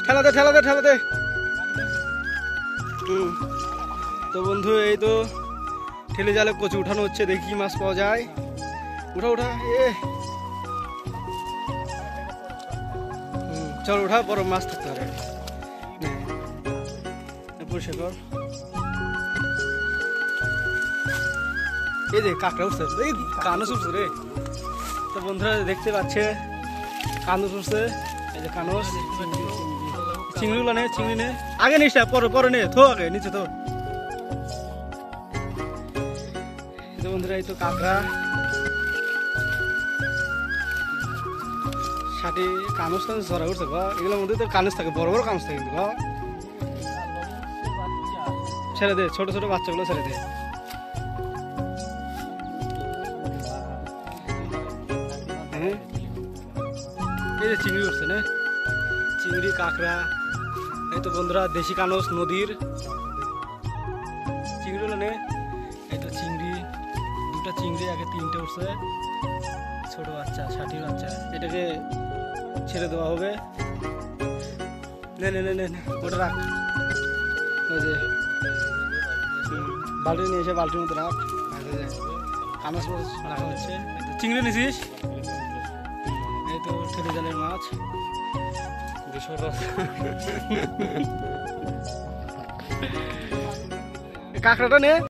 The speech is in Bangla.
ঠেলা দে ঠেলা দে ঠেলা দে। তো বন্ধু এই তো ঠেলে জালে কচু উঠানো হচ্ছে, দেখি কি মাছ পাওয়া যায়। উঠা উঠা চল উঠা, বড় মাছ থাকতে পারে। পরিষ্কার কর। এই যে কাঁকড়া উঠছে, এই কানস উঠছে রে। তো বন্ধুরা দেখতে পাচ্ছে কানস উঠছে, এই যে কানস। চিংড়িগুলো নে, চিংড়ি নে আগে নিস না, পরে পরে নে, থো আগে নিচে থো। বন্ধুরা এই তো কাঁকড়া, ষাটি কানস টানস ধরা উঠছে গো। এগুলোর মধ্যে তো কানস থাকে, বড় বড় কানস থাকে কিন্তু গো। ছেড়ে দে, ছোট ছোট বাচ্চাগুলো ছেড়ে দে। এই যে চিংড়ি উঠছে না, চিংড়ি কাঁকড়া। এই তো বন্ধুরা দেশি কানস নদীর চিংড়িগুলো নে। এই তো চিংড়ি, দুটা চিংড়ি, আগে তিনটে উঠছে, ছোট বাচ্চা, ষাটির বাচ্চা। এটাকে ছেড়ে দেওয়া হবে। নে নে নে নে, ওটা রাখ। ওই যে বালতি নিয়ে এসে বালতির মধ্যে রাখ। কানস মাছ রাখা হচ্ছে। চিংড়ি নিছিস? এই তো ঠেলে জালের মাছ। কাঁকড়াটা নে।